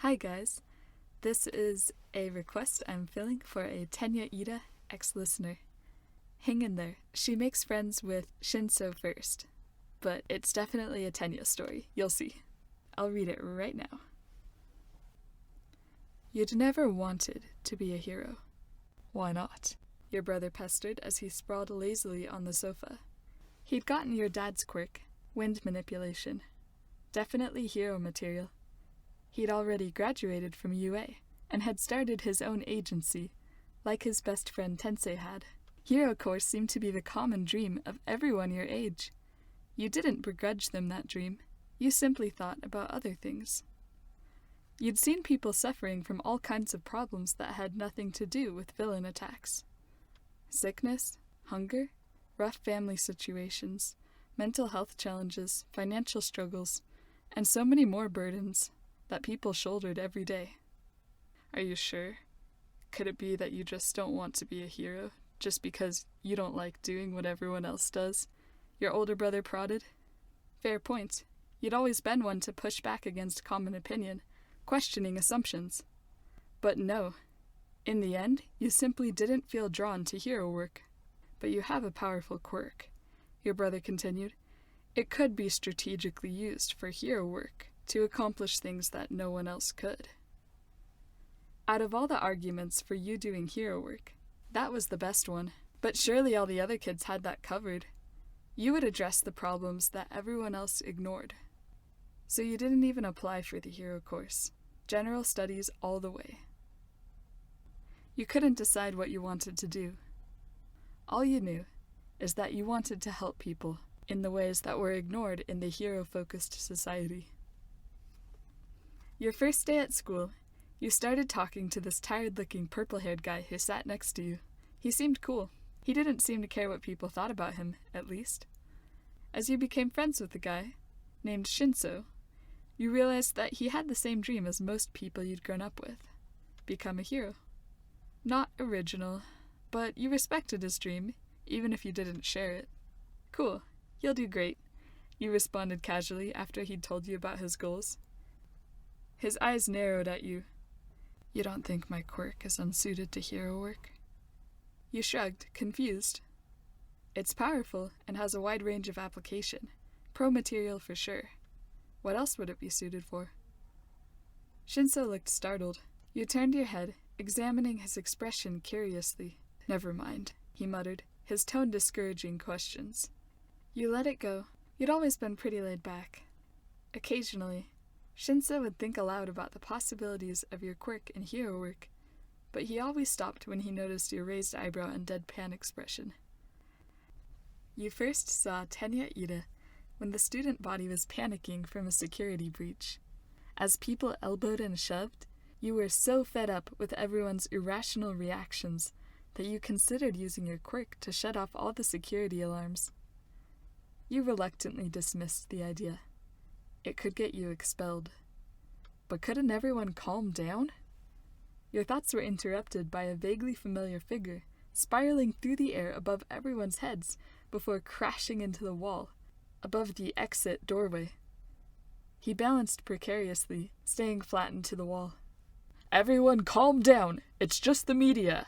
Hi guys, this is a request I'm filling for a Tenya Iida ex-listener. Hang in there, she makes friends with Shinso first, but it's definitely a Tenya story, you'll see. I'll read it right now. You'd never wanted to be a hero. Why not? Your brother pestered as he sprawled lazily on the sofa. He'd gotten your dad's quirk, wind manipulation. Definitely hero material. He'd already graduated from UA and had started his own agency, like his best friend Tensei had. Hero course seemed to be the common dream of everyone your age. You didn't begrudge them that dream. You simply thought about other things. You'd seen people suffering from all kinds of problems that had nothing to do with villain attacks. Sickness, hunger, rough family situations, mental health challenges, financial struggles, and so many more burdens that people shouldered every day. Are you sure? Could it be that you just don't want to be a hero, just because you don't like doing what everyone else does? Your older brother prodded. Fair point. You'd always been one to push back against common opinion, questioning assumptions. But no. In the end, you simply didn't feel drawn to hero work. But you have a powerful quirk, your brother continued. It could be strategically used for hero work, to accomplish things that no one else could. Out of all the arguments for you doing hero work, that was the best one. But surely all the other kids had that covered. You would address the problems that everyone else ignored. So you didn't even apply for the hero course. General studies all the way. You couldn't decide what you wanted to do. All you knew is that you wanted to help people in the ways that were ignored in the hero-focused society. Your first day at school, you started talking to this tired-looking purple-haired guy who sat next to you. He seemed cool. He didn't seem to care what people thought about him, at least. As you became friends with the guy, named Shinso, you realized that he had the same dream as most people you'd grown up with. Become a hero. Not original, but you respected his dream, even if you didn't share it. Cool, you'll do great, you responded casually after he'd told you about his goals. His eyes narrowed at you. You don't think my quirk is unsuited to hero work? You shrugged, confused. It's powerful and has a wide range of application. Pro material for sure. What else would it be suited for? Shinso looked startled. You turned your head, examining his expression curiously. Never mind, he muttered, his tone discouraging questions. You let it go. You'd always been pretty laid back. Occasionally, Shinso would think aloud about the possibilities of your quirk and hero work, but he always stopped when he noticed your raised eyebrow and deadpan expression. You first saw Tenya Iida when the student body was panicking from a security breach. As people elbowed and shoved, you were so fed up with everyone's irrational reactions that you considered using your quirk to shut off all the security alarms. You reluctantly dismissed the idea. It could get you expelled. But couldn't everyone calm down? Your thoughts were interrupted by a vaguely familiar figure spiraling through the air above everyone's heads before crashing into the wall, above the exit doorway. He balanced precariously, staying flattened to the wall. Everyone calm down! It's just the media!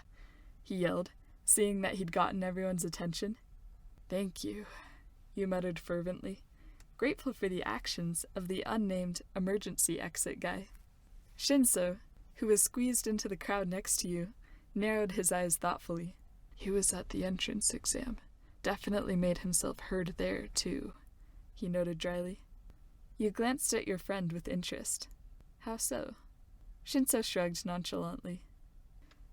He yelled, seeing that he'd gotten everyone's attention. Thank you, you muttered fervently, grateful for the actions of the unnamed emergency exit guy. Shinso, who was squeezed into the crowd next to you, narrowed his eyes thoughtfully. He was at the entrance exam. Definitely made himself heard there, too, he noted dryly. You glanced at your friend with interest. How so? Shinso shrugged nonchalantly.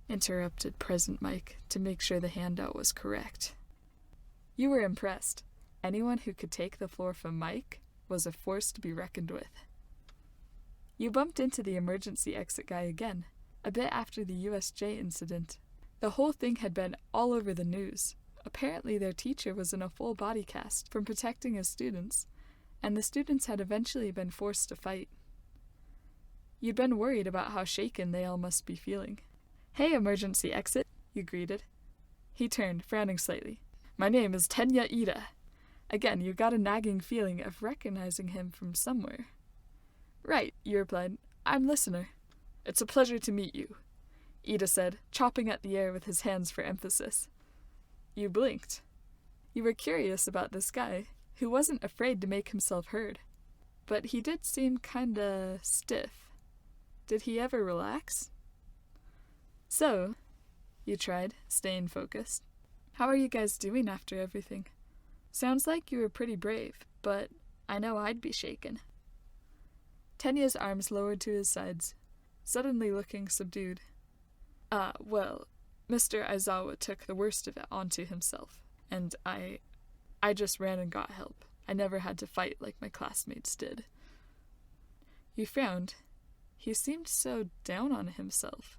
Interrupted present mic to make sure the handout was correct. You were impressed. Anyone who could take the floor from Mike was a force to be reckoned with. You bumped into the emergency exit guy again, a bit after the USJ incident. The whole thing had been all over the news. Apparently their teacher was in a full body cast from protecting his students, and the students had eventually been forced to fight. You'd been worried about how shaken they all must be feeling. Hey, emergency exit, you greeted. He turned, frowning slightly. My name is Tenya Iida. Again, you got a nagging feeling of recognizing him from somewhere. Right, you replied. I'm listener. It's a pleasure to meet you, Iida said, chopping at the air with his hands for emphasis. You blinked. You were curious about this guy, who wasn't afraid to make himself heard. But he did seem kinda stiff. Did he ever relax? So, you tried, staying focused. How are you guys doing after everything? Sounds like you were pretty brave, but I know I'd be shaken. Tenya's arms lowered to his sides, suddenly looking subdued. Well, Mr. Aizawa took the worst of it onto himself, and I just ran and got help. I never had to fight like my classmates did. You frowned. He seemed so down on himself.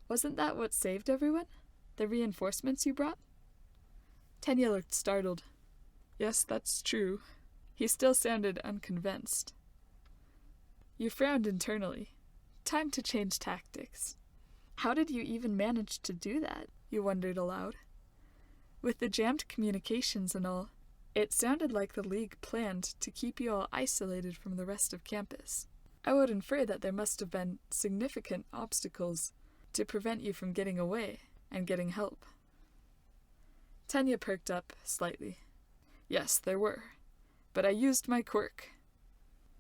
Wasn't that what saved everyone? The reinforcements you brought? Tenya looked startled. Yes, that's true. He still sounded unconvinced. You frowned internally. Time to change tactics. How did you even manage to do that? You wondered aloud. With the jammed communications and all, it sounded like the League planned to keep you all isolated from the rest of campus. I would infer that there must have been significant obstacles to prevent you from getting away and getting help. Tenya perked up slightly. Yes, there were, but I used my quirk.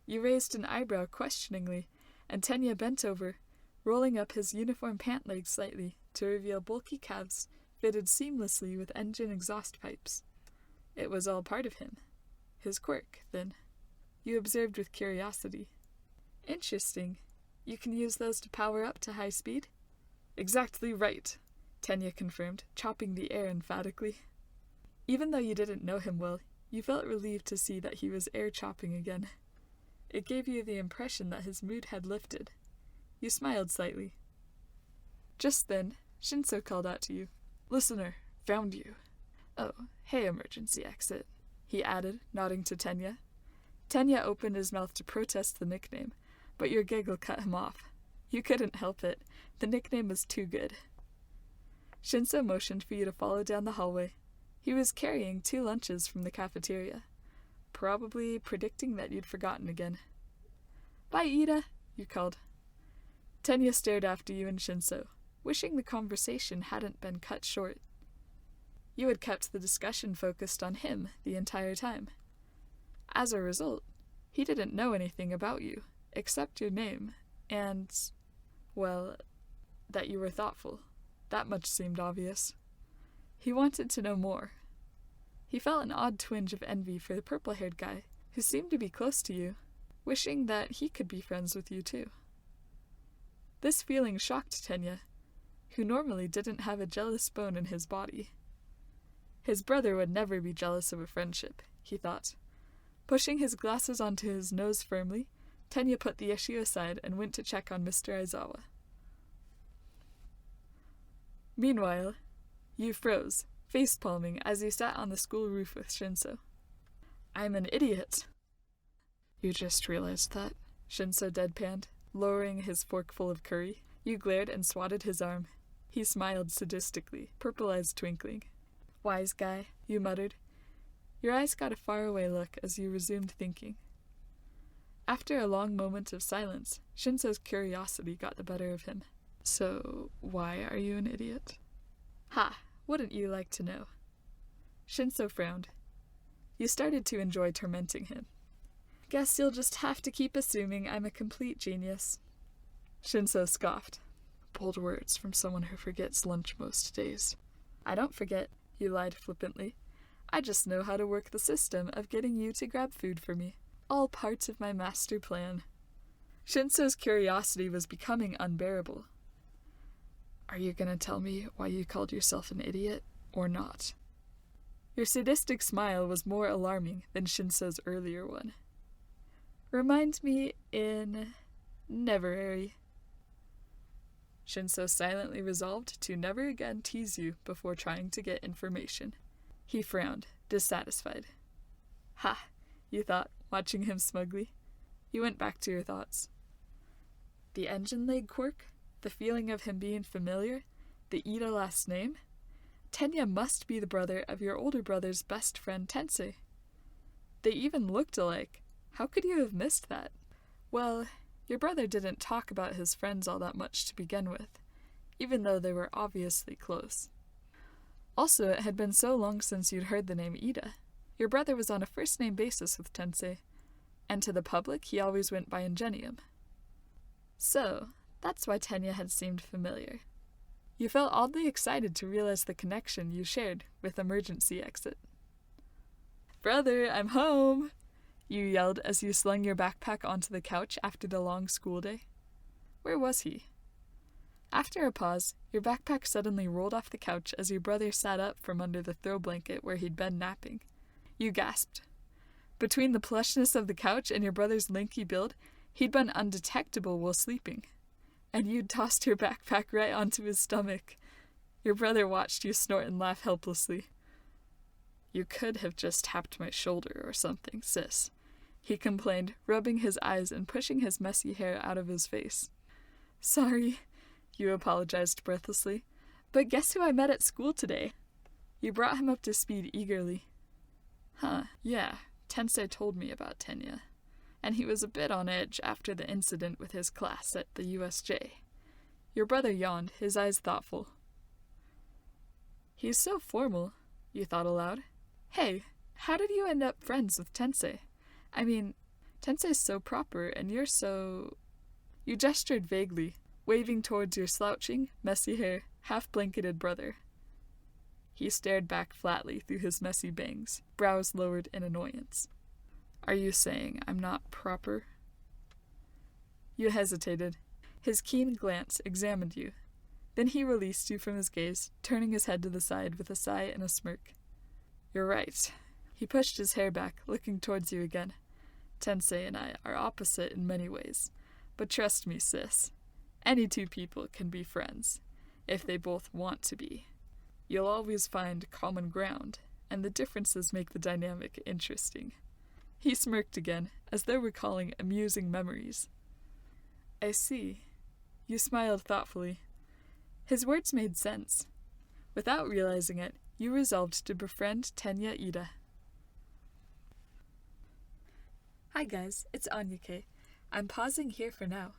You raised an eyebrow questioningly, and Tenya bent over, rolling up his uniform pant leg slightly to reveal bulky calves fitted seamlessly with engine exhaust pipes. It was all part of him. His quirk, then. You observed with curiosity. Interesting. You can use those to power up to high speed? Exactly right, Tenya confirmed, chopping the air emphatically. Even though you didn't know him well, you felt relieved to see that he was air-chopping again. It gave you the impression that his mood had lifted. You smiled slightly. Just then, Shinso called out to you. Listener, found you. Oh, hey, emergency exit, he added, nodding to Tenya. Tenya opened his mouth to protest the nickname, but your giggle cut him off. You couldn't help it. The nickname was too good. Shinso motioned for you to follow down the hallway. He was carrying 2 lunches from the cafeteria, probably predicting that you'd forgotten again. Bye, Iida, you called. Tenya stared after you and Shinso, wishing the conversation hadn't been cut short. You had kept the discussion focused on him the entire time. As a result, he didn't know anything about you, except your name, and, well, that you were thoughtful. That much seemed obvious. He wanted to know more. He felt an odd twinge of envy for the purple-haired guy, who seemed to be close to you, wishing that he could be friends with you too. This feeling shocked Tenya, who normally didn't have a jealous bone in his body. His brother would never be jealous of a friendship, he thought. Pushing his glasses onto his nose firmly, Tenya put the issue aside and went to check on Mr. Aizawa. Meanwhile, you froze, face-palming as you sat on the school roof with Shinso. I'm an idiot. You just realized that, Shinso deadpanned, lowering his forkful of curry. You glared and swatted his arm. He smiled sadistically, purple eyes twinkling. Wise guy, you muttered. Your eyes got a faraway look as you resumed thinking. After a long moment of silence, Shinso's curiosity got the better of him. So, why are you an idiot? Ha! Wouldn't you like to know? Shinso frowned. You started to enjoy tormenting him. Guess you'll just have to keep assuming I'm a complete genius. Shinso scoffed. Bold words from someone who forgets lunch most days. I don't forget, you lied flippantly. I just know how to work the system of getting you to grab food for me. All parts of my master plan. Shinso's curiosity was becoming unbearable. Are you gonna tell me why you called yourself an idiot, or not? Your sadistic smile was more alarming than Shinso's earlier one. Remind me in Neverary. Shinso silently resolved to never again tease you before trying to get information. He frowned, dissatisfied. Ha, you thought, watching him smugly. You went back to your thoughts. The engine leg quirk? The feeling of him being familiar? The Iida last name? Tenya must be the brother of your older brother's best friend Tensei. They even looked alike. How could you have missed that? Well, Your brother didn't talk about his friends all that much to begin with, even though they were obviously close. Also, it had been so long since you'd heard the name Iida. Your brother was on a first-name basis with Tensei, and to the public he always went by Ingenium. So, that's why Tenya had seemed familiar. You felt oddly excited to realize the connection you shared with Emergency Exit. "Brother, I'm home!" you yelled as you slung your backpack onto the couch after the long school day. Where was he? After a pause, your backpack suddenly rolled off the couch as your brother sat up from under the throw blanket where he'd been napping. You gasped. Between the plushness of the couch and your brother's lanky build, he'd been undetectable while sleeping. And you'd tossed your backpack right onto his stomach. Your brother watched you snort and laugh helplessly. "You could have just tapped my shoulder or something, sis," he complained, rubbing his eyes and pushing his messy hair out of his face. "Sorry," you apologized breathlessly, "but guess who I met at school today?" You brought him up to speed eagerly. "Huh, yeah, Tensei told me about Tenya, and he was a bit on edge after the incident with his class at the USJ. Your brother yawned, his eyes thoughtful. "He's so formal," you thought aloud. "Hey, how did you end up friends with Tensei? I mean, Tensei's so proper, and you're so..." You gestured vaguely, waving towards your slouching, messy hair, half-blanketed brother. He stared back flatly through his messy bangs, brows lowered in annoyance. "Are you saying I'm not proper?" You hesitated. His keen glance examined you. Then he released you from his gaze, turning his head to the side with a sigh and a smirk. "You're right." He pushed his hair back, looking towards you again. "Tensei and I are opposite in many ways, but trust me, sis, any two people can be friends, if they both want to be. You'll always find common ground, and the differences make the dynamic interesting." He smirked again, as though recalling amusing memories. "I see." You smiled thoughtfully. His words made sense. Without realizing it, you resolved to befriend Tenya Iida. Hi guys, it's Anya Kay. I'm pausing here for now,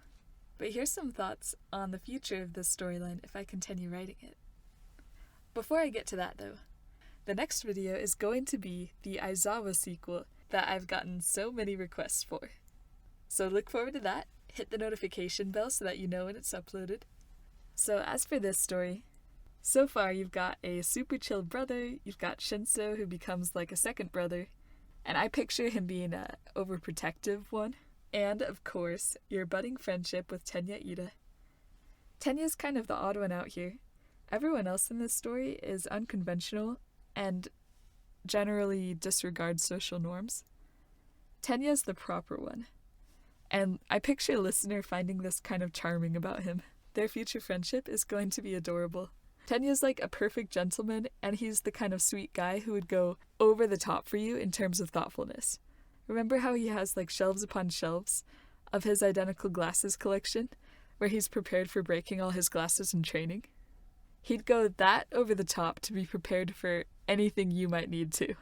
but here's some thoughts on the future of this storyline if I continue writing it. Before I get to that though, the next video is going to be the Aizawa sequel that I've gotten so many requests for. So look forward to that, hit the notification bell so that you know when it's uploaded. So as for this story, so far you've got a super chill brother, you've got Shinso who becomes like a second brother, and I picture him being a overprotective one, and of course, your budding friendship with Tenya Iida. Tenya's kind of the odd one out here. Everyone else in this story is unconventional and generally disregards social norms. Tenya's the proper one, and I picture a listener finding this kind of charming about him. Their future friendship is going to be adorable. Tenya's like a perfect gentleman, and he's the kind of sweet guy who would go over the top for you in terms of thoughtfulness. Remember how he has like shelves upon shelves of his identical glasses collection, where he's prepared for breaking all his glasses in training? He'd go that over the top to be prepared for anything you might need to.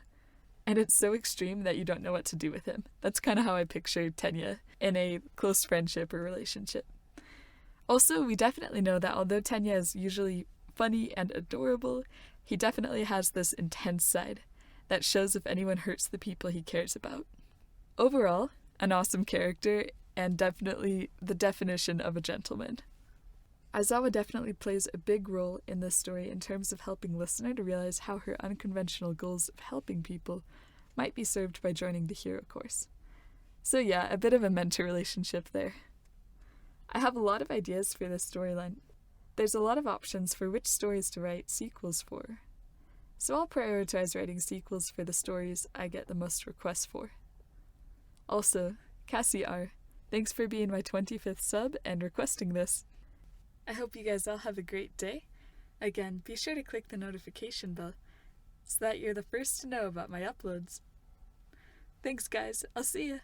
And it's so extreme that you don't know what to do with him. That's kind of how I picture Tenya in a close friendship or relationship. Also, we definitely know that although Tenya is usually funny and adorable, he definitely has this intense side that shows if anyone hurts the people he cares about. Overall, an awesome character and definitely the definition of a gentleman. Aizawa definitely plays a big role in this story in terms of helping listener to realize how her unconventional goals of helping people might be served by joining the hero course. So yeah, a bit of a mentor relationship there. I have a lot of ideas for this storyline. There's a lot of options for which stories to write sequels for. So I'll prioritize writing sequels for the stories I get the most requests for. Also, Cassie R., thanks for being my 25th sub and requesting this. I hope you guys all have a great day. Again, be sure to click the notification bell so that you're the first to know about my uploads. Thanks guys, I'll see ya!